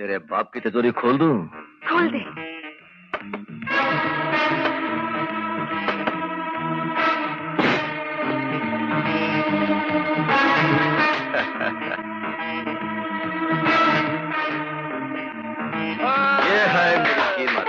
तेरे बाप की तिजोरी खोल दूं? खोल दे। ये है मेरी कीमत।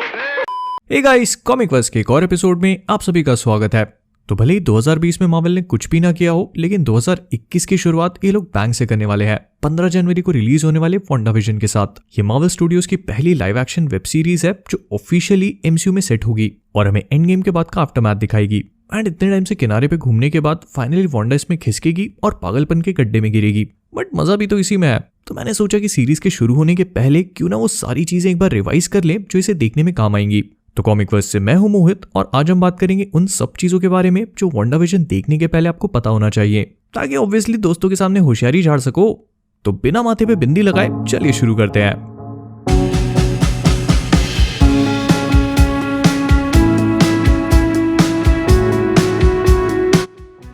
हे गाइस, कॉमिक वर्स के एक और एपिसोड में आप सभी का स्वागत है। तो भले ही 2020 में मार्वल ने कुछ भी ना किया हो, लेकिन 2021 की शुरुआत ये लोग बैंग से करने वाले हैं। 15 जनवरी को रिलीज होने वाले WandaVision के साथ। ये मार्वल स्टूडियोज की पहली लाइव एक्शन वेब सीरीज है जो ऑफिशियली MCU में सेट होगी और हमें एंड गेम के बाद का आफ्टरमैथ दिखाएगी। एंड इतने टाइम से किनारे पे घूमने के बाद फाइनली वांडा इसमें खिसकेगी और पागलपन के गड्ढे में गिरेगी। बट मजा भी तो इसी में है। तो मैंने सोचा कि सीरीज के शुरू होने के पहले क्यों ना वो सारी चीजें एक बार रिवाइज कर ले जो इसे देखने में काम आएंगी। तो कॉमिक वर्स से मैं हूं मोहित और आज हम बात करेंगे उन सब चीजों के बारे में जो WandaVision देखने के पहले आपको पता होना चाहिए, ताकि ऑब्वियसली दोस्तों के सामने होशियारी झाड़ सको। तो बिना माथे पे बिंदी लगाए चलिए शुरू करते हैं।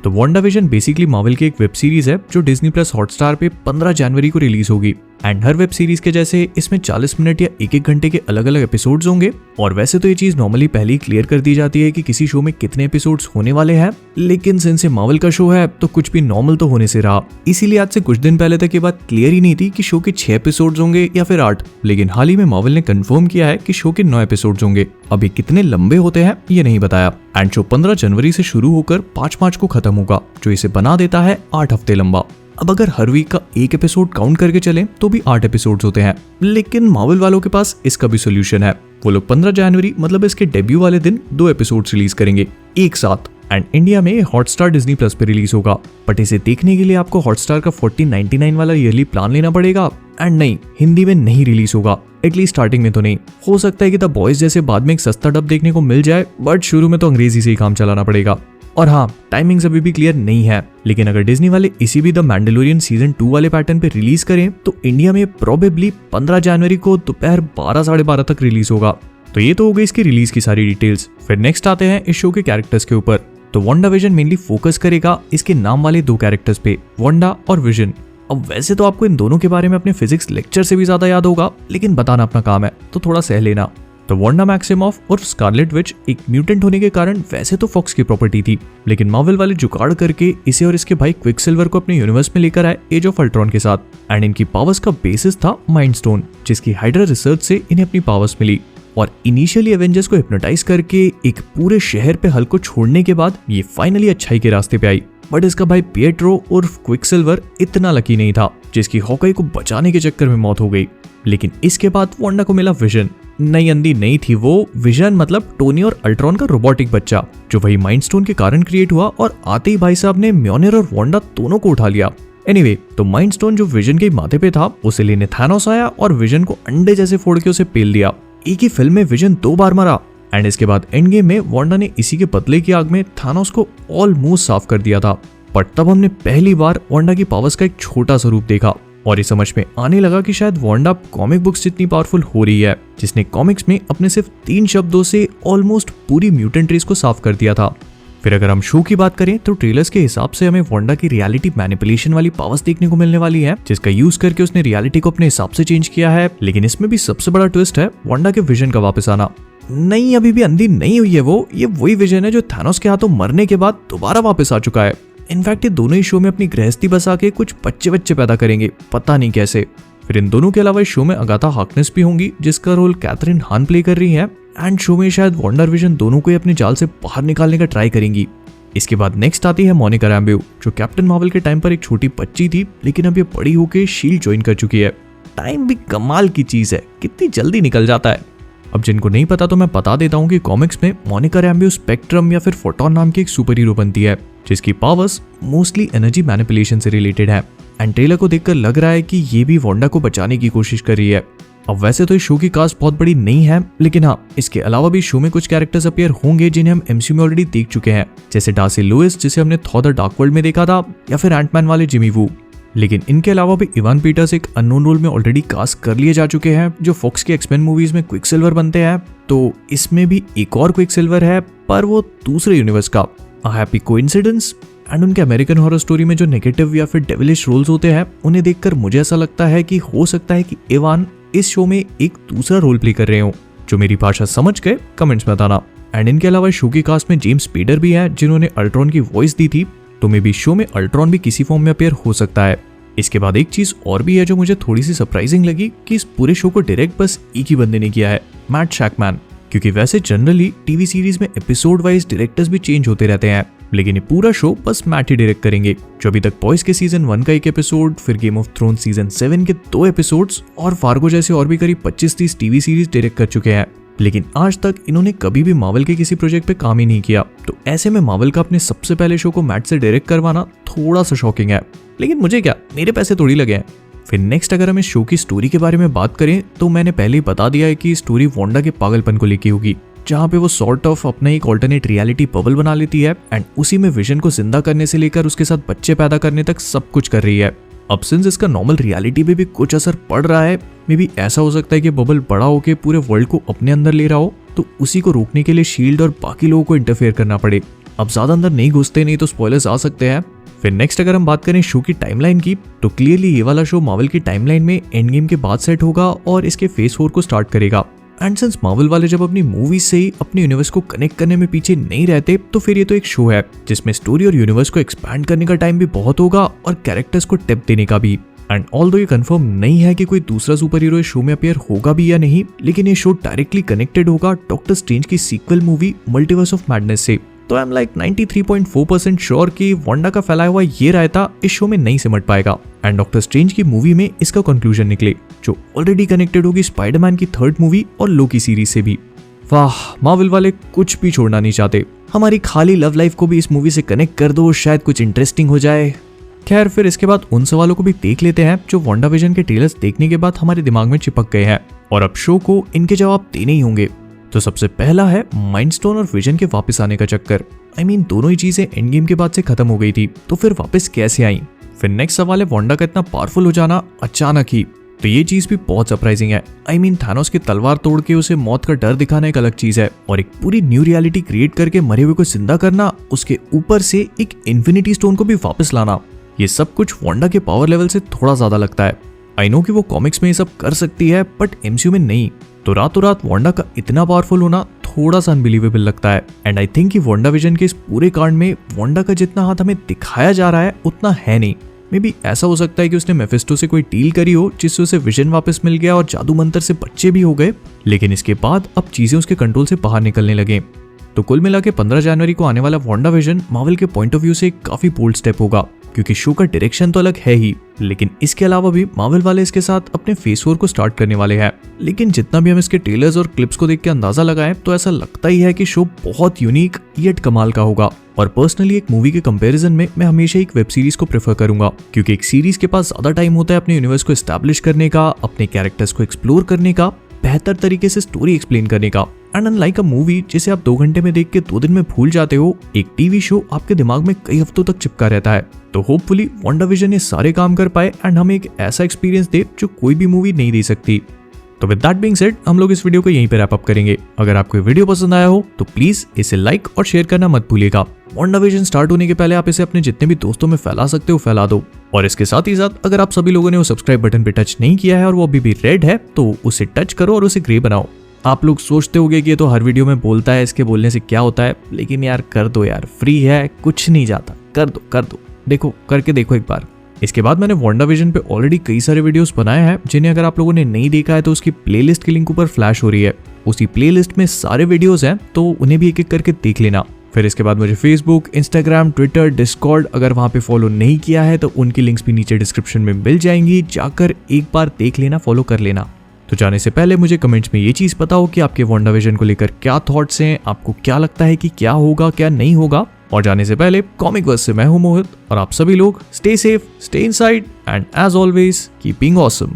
तो WandaVision बेसिकली मार्वल की एक वेब सीरीज है जो डिज्नी प्लस हॉटस्टार पे 15 जनवरी को रिलीज होगी। एंड हर वेब सीरीज के जैसे इसमें 40 मिनट या 1-1 घंटे के अलग अलग एपिसोड्स होंगे। और वैसे तो ये चीज नॉर्मली पहले ही क्लियर कर दी जाती है कि किसी शो में कितने एपिसोड्स होने वाले हैं, लेकिन सिंस ये मार्वल का शो है तो कुछ भी नॉर्मल तो होने से रहा। इसीलिए आज से कुछ दिन पहले तक ये बात क्लियर ही नहीं थी कि शो के 6 एपिसोड्स होंगे या फिर 8, लेकिन हाल ही में मार्वल ने कंफर्म किया है कि शो के 9 एपिसोड्स होंगे। अब ये कितने लंबे होते हैं ये नहीं बताया। एंड शो 15 जनवरी से शुरू होकर 5 मार्च को खत्म होगा, जो इसे बना देता है 8 हफ्ते लंबा। अब अगर हर वीक का एक एपिसोड काउंट करके चले तो भी 8 एपिसोड्स होते हैं, लेकिन मार्वल वालों के पास इसका भी सोल्यूशन है। वो लोग 15 जनवरी मतलब इसके डेब्यू वाले दिन 2 एपिसोड्स रिलीज करेंगे एक साथ। एंड इंडिया में हॉटस्टार डिज्नी प्लस पे रिलीज होगा, बट इसे देखने के लिए आपको हॉटस्टार का 1499 वाला ईयरली प्लान लेना पड़ेगा। एंड नहीं, हिंदी में नहीं रिलीज होगा, एटलीस्ट स्टार्टिंग में तो नहीं। हो सकता है कि द बॉयज जैसे बाद में एक सस्ता डब देखने को मिल जाए, बट शुरू में तो अंग्रेजी से ही काम चलाना पड़ेगा। और हाँ, टाइमिंग्स अभी भी क्लियर नहीं है, लेकिन अगर डिज्नी वाले इसी भी द मैंडेलोरियन सीजन 2 वाले पैटर्न पे रिलीज करें तो इंडिया में प्रोबेबली 15 जनवरी को दोपहर 12-12:30 तक रिलीज होगा। तो ये तो हो गई इसकी रिलीज की सारी डिटेल्स। फिर नेक्स्ट आते हैं इस शो के कैरेक्टर्स के ऊपर। तो WandaVision मेनली फोकस करेगा इसके नाम वाले 2 कैरेक्टर्स पे, वांडा और विजन। अब वैसे तो आपको इन दोनों के बारे में अपने फिजिक्स लेक्चर से भी ज्यादा याद होगा, लेकिन बताना अपना काम है तो थोड़ा सह लेना। तो वांडा मैक्सिमॉफ और स्कारलेट विच एक म्यूटेंट होने के कारण वैसे तो फॉक्स की प्रॉपर्टी थी, लेकिन मार्वल वाले जुगाड़ करके इसे और इसके भाई क्विकसिल्वर को अपने यूनिवर्स में लेकर आए एज ऑफ अल्ट्रॉन के साथ। एंड इनकी पावर्स का बेसिस था माइंड स्टोन, जिसकी हाइड्रा रिसर्च से इन्हें अपनी पावर्स मिली। और इनिशियली एवेंजर्स को हिप्नोटाइज करके एक पूरे शहर पे हल्क को छोड़ने के बाद ये फाइनली अच्छाई के रास्ते पे आई। बट इसका भाई पिएट्रो उर्फ क्विकसिल्वर इतना लकी नहीं था, जिसकी हॉकाई को बचाने के चक्कर में मौत हो गई। लेकिन इसके बाद वांडा को मिला विजन। नई अंधी नहीं थी वो, विजन मतलब टोनी और अल्ट्रॉन का रोबोटिक बच्चा, जो वही माइंड स्टोन के कारण क्रिएट हुआ और आते ही भाई साहब ने म्योनिर और वांडा दोनों को उठा लिया। एनीवे, तो माइंड स्टोन जो विजन के माथे पे था उसे लेने थानोस आया और विजन को अंडे जैसे फोड़ के उसे पेल दिया। एक ही फिल्म में विजन 2 बार मरा। एंड इसके बाद एंड गेम में वांडा ने इसी के बदले की आग में थानोस को ऑलमोस्ट साफ कर दिया था। पर तब हमने पहली बार वांडा की पावर्स का एक छोटा सा रूप देखा और ये समझ में आने लगा कि शायद वांडा कॉमिक बुक्स जितनी पावरफुल हो रही है, जिसने कॉमिक्स में अपने सिर्फ 3 शब्दों से ऑलमोस्ट पूरी म्यूटेंट रेस को साफ कर दिया था। फिर अगर हम शो की बात करें तो ट्रेलर्स के हिसाब से हमें वांडा की रियलिटी मैनिपुलेशन वाली पावर्स देखने को मिलने वाली है, जिसका यूज करके उसने रियलिटी को अपने हिसाब से चेंज किया है। लेकिन इसमें भी सबसे बड़ा ट्विस्ट है वांडा के विजन का वापस आना। नहीं, अभी भी अंधी नहीं हुई है वो, ये वही विजन है जो थानोस के हाथों मरने के बाद दोबारा वापस आ चुका है। इनफैक्ट ये दोनों ही शो में अपनी गृहस्थी बसा के कुछ बच्चे पैदा करेंगे, पता नहीं कैसे। फिर इन दोनों के अलावा इस शो में अगाथा हार्कनेस भी होंगी, जिसका रोल कैथरीन हान प्ले कर रही है। एंड शो में शायद वांडा और विजन दोनों को ही अपने जाल से बाहर निकालने का ट्राई करेंगी। इसके बाद नेक्स्ट आती है मोनिका रैम्बो, जो कैप्टन मार्वल के टाइम पर एक छोटी बच्ची थी, लेकिन अब ये बड़ी होके शील्ड ज्वाइन कर चुकी है। टाइम भी कमाल की चीज है, कितनी जल्दी निकल जाता है। अब जिनको नहीं पता तो मैं बता देता हूँ कि कॉमिक्स में मोनिका रैम्बो स्पेक्ट्रम या फिर फोटोन नाम की एक सुपर हीरो बनती है, जिसकी पावर्स मोस्टली एनर्जी मैनिपुलेशन से रिलेटेड है। एंड ट्रेलर को देखकर लग रहा है कि ये भी वांडा को बचाने की कोशिश कर रही है। अब वैसे तो इस शो की कास्ट बहुत बड़ी नहीं है, लेकिन हाँ, इसके अलावा भी शो में कुछ कैरेक्टर्स अपीयर होंगे जिन्हें हम MCU में ऑलरेडी देख चुके हैं, जैसे डार्सी लुइस जिसे हमने थॉर द डार्क वर्ल्ड में देखा था, या फिर एंटमैन वाले जिमी वू। लेकिन इनके अलावा भी इवान पीटर्स एक अननोन रोल में ऑलरेडी कास्ट कर लिए जा चुके हैं, जो फॉक्स के एक्समेन मूवीज में क्विकसिल्वर बनते हैं। तो इसमें भी एक और क्विकसिल्वर है, पर वो दूसरे यूनिवर्स का। A happy coincidence. एंड उनके अमेरिकन हॉरर स्टोरी में जो नेगेटिव या फिर डेविलिश रोल्स होते हैं, उन्हें देखकर मुझे ऐसा लगता है कि हो सकता है कि इवान इस शो में एक दूसरा रोल प्ले कर रहे हो। जो मेरी भाषा समझ गए कमेंट्स में बताना। एंड इनके अलावा शो की कास्ट में जेम्स स्पेडर भी है जिन्होंने अल्ट्रॉन की वॉइस दी थी, तो मे बी शो में अल्ट्रॉन भी किसी फॉर्म में अपीयर हो सकता है। इसके बाद एक चीज और भी है जो मुझे थोड़ी सी सरप्राइजिंग लगी कि इस पूरे शो को डायरेक्ट बस एक ही बंदे ने किया है, मैट शैकमैन। क्योंकि वैसे जनरली टीवी सीरीज में एपिसोड वाइज डायरेक्टर्स भी चेंज होते रहते हैं, लेकिन ये पूरा शो बस मैट ही डायरेक्ट करेंगे। जो अभी तक बॉयज के सीजन 1 का एक एपिसोड, फिर गेम ऑफ थ्रोन सीजन 7 के 2 एपिसोड्स और फार्गो जैसे और भी करीब 25-30 टीवी सीरीज डायरेक्ट कर चुके हैं, लेकिन आज तक इन्होंने कभी भी मार्वल के किसी प्रोजेक्ट पे काम ही नहीं किया। तो ऐसे में मार्वल का अपने सबसे पहले शो को मैट से डायरेक्ट करवाना थोड़ा सा शॉकिंग है, लेकिन मुझे क्या, मेरे पैसे थोड़ी लगे हैं। फिर नेक्स्ट अगर हम इस शो की स्टोरी के बारे में बात करें तो मैंने पहले ही बता दिया है कि स्टोरी वांडा के पागलपन को लेके होगी, जहाँ पे वो सॉर्ट ऑफ अपना एक ऑल्टरनेट रियलिटी बबल बना लेती है एंड उसी में विजन को जिंदा करने से लेकर उसके साथ बच्चे पैदा करने तक सब कुछ कर रही है। अब सिंस इसका नॉर्मल रियलिटी पे भी कुछ असर पड़ रहा है, मे बी ऐसा हो सकता है कि बबल बड़ा होकर पूरे वर्ल्ड को अपने अंदर ले रहा हो, तो उसी को रोकने के लिए शील्ड और बाकी लोगों को इंटरफेयर करना पड़े। अब ज्यादा अंदर नहीं घुसते, नहीं तो स्पॉयलर्स आ सकते हैं। फिर नेक्स्ट अगर हम बात करें शो की टाइमलाइन की, तो क्लियरली ये वाला शो मार्वल की टाइमलाइन में एंड गेम के बाद सेट होगा और इसके फेज 4 को स्टार्ट करेगा। एंड सिंस मार्वल वाले जब अपनी मूवीज से ही अपने यूनिवर्स को कनेक्ट करने में पीछे नहीं रहते, तो फिर ये तो एक शो है जिसमें स्टोरी और यूनिवर्स को एक्सपैंड करने का टाइम भी बहुत होगा और कैरेक्टर्स को डेप्थ देने का भी। एंड ऑल्दो ये कंफर्म नहीं है कि कोई दूसरा सुपर हीरो इस शो में अपीयर होगा भी या नहीं, लेकिन ये शो डायरेक्टली कनेक्टेड होगा डॉक्टर स्ट्रेंज की sequel movie Multiverse of Madness से। तो आई एम लाइक 93.4% श्योर कि वांडा का फैलाया हुआ ये रायता इस शो में नहीं सिमट पाएगा एंड डॉक्टर स्ट्रेंज की मूवी में इसका कंक्लूजन निकले, जो ऑलरेडी कनेक्टेड होगी स्पाइडरमैन की 3rd मूवी और लोकी सीरीज से भी। वाह, मार्वल वाले कुछ भी छोड़ना नहीं चाहते। हमारी खाली लव लाइफ को भी इस मूवी से कनेक्ट कर दो, शायद कुछ इंटरेस्टिंग हो जाए। खैर, फिर इसके बाद उन सवालों को भी देख लेते हैं जो वांडा विजन के ट्रेलर्स देखने के बाद हमारे दिमाग में चिपक गए हैं और अब शो को इनके जवाब देने ही होंगे। तो सबसे पहला है माइंड स्टोन और विजन के वापस आने का चक्कर। आई मीन दोनों ही चीजें एंड गेम के बाद से खत्म हो गई थी, तो फिर वापस कैसे आई। फिर नेक्स्ट सवाल है वांडा का इतना पावरफुल हो जाना अचानक ही, तो ये चीज भी बहुत सरप्राइजिंग है। आई मीन थानोस की तलवार तोड़ के उसे मौत का डर दिखाना एक अलग चीज है, और एक पूरी न्यू रियलिटी क्रिएट करके मरे हुए को जिंदा करना, उसके ऊपर से एक इन्फिनिटी स्टोन को भी वापस लाना, ये सब कुछ वांडा के पावर लेवल से थोड़ा ज्यादा लगता है। आई नो कि वो कॉमिक्स में ये सब कर सकती है, बट एमसीयू में नहीं। तो रातों रात वांडा का इतना पावरफुल होना थोड़ा सा अनबिलीवेबल लगता है। एंड आई थिंक कि वांडा विजन के इस पूरे कांड में वांडा का जितना हाथ हमें दिखाया जा रहा है उतना है नहीं। मे बी ऐसा हो सकता है कि उसने मेफिस्टो से कोई डील करी हो जिससे उसे विजन वापस मिल गया और जादू मंत्र से बच्चे भी हो गए, लेकिन इसके बाद अब चीजें उसके कंट्रोल से बाहर निकलने लगे। तो कुल मिला के 15 जनवरी को आने वाला वांडा विजन मार्वल के पॉइंट ऑफ व्यू से एक काफी बोल्ड स्टेप होगा, क्योंकि शो का डायरेक्शन तो अलग है ही, लेकिन इसके अलावा भी मार्वल वाले इसके साथ अपने फेज 4 को स्टार्ट करने वाले हैं। लेकिन जितना भी हम इसके ट्रेलर्स और क्लिप्स को देख के अंदाजा लगाएं, तो ऐसा लगता ही है कि शो बहुत यूनिक येट कमाल का होगा। और पर्सनली एक मूवी के कंपैरिजन में मैं हमेशा एक वेब सीरीज को प्रेफर करूंगा, क्योंकि एक सीरीज के पास ज्यादा टाइम होता है अपने यूनिवर्स को एस्टैब्लिश करने का, अपने कैरेक्टर्स को एक्सप्लोर करने का, बेहतर तरीके से स्टोरी एक्सप्लेन करने का। एंड अनलाइक अ मूवी जिसे आप 2 घंटे में देख के 2 दिन में भूल जाते हो, एक टीवी शो आपके दिमाग में कई हफ्तों तक चिपका रहता है। तो होपफुली वांडा विजन ये सारे काम कर पाए एंड हमें एक ऐसा एक्सपीरियंस दे जो कोई भी मूवी नहीं दे सकती। तो विद दैट बीइंग सेड, हम लोग इस वीडियो को यहीं पे रैप अप करेंगे। अगर आपको ये वीडियो पसंद आया हो तो प्लीज इसे लाइक और शेयर करना मत भूलिएगा। वांडा विजन स्टार्ट होने के पहले आप इसे अपने जितने भी दोस्तों में फैला सकते हो फैला दो। और इसके साथ ही साथ अगर आप सभी लोगों ने वो सब्सक्राइब बटन पे टच नहीं किया है और वो अभी भी रेड है, तो उसे टच करो और उसे ग्रे बनाओ। आप लोग सोचते होंगे कि ये तो हर वीडियो में बोलता है, इसके बोलने से क्या होता है, लेकिन यार कर दो यार, फ्री है, कुछ नहीं जाता, कर दो, देखो करके देखो एक बार। इसके बाद मैंने वांडा विजन पे ऑलरेडी कई सारे वीडियोस बनाए हैं, जिन्हें अगर आप लोगों ने नहीं देखा है तो उसकी प्लेलिस्ट की लिंक ऊपर फ्लैश हो रही है। उसी प्लेलिस्ट में सारे वीडियोस हैं, तो उन्हें भी एक एक करके देख लेना। फिर इसके बाद मुझे फेसबुक, इंस्टाग्राम, ट्विटर, डिस्कॉर्ड अगर वहां पे फॉलो नहीं किया है तो उनकी लिंक्स भी नीचे डिस्क्रिप्शन में मिल जाएंगी, जाकर एक बार देख लेना, फॉलो कर लेना। तो जाने से पहले मुझे कमेंट्स में ये चीज बताओ कि आपके वांडा विजन को लेकर क्या थॉट्स हैं, आपको क्या लगता है कि क्या होगा क्या नहीं होगा। और जाने से पहले कॉमिक वर्स से मैं हूं मोहित, और आप सभी लोग stay safe, stay inside, and as always keep being awesome.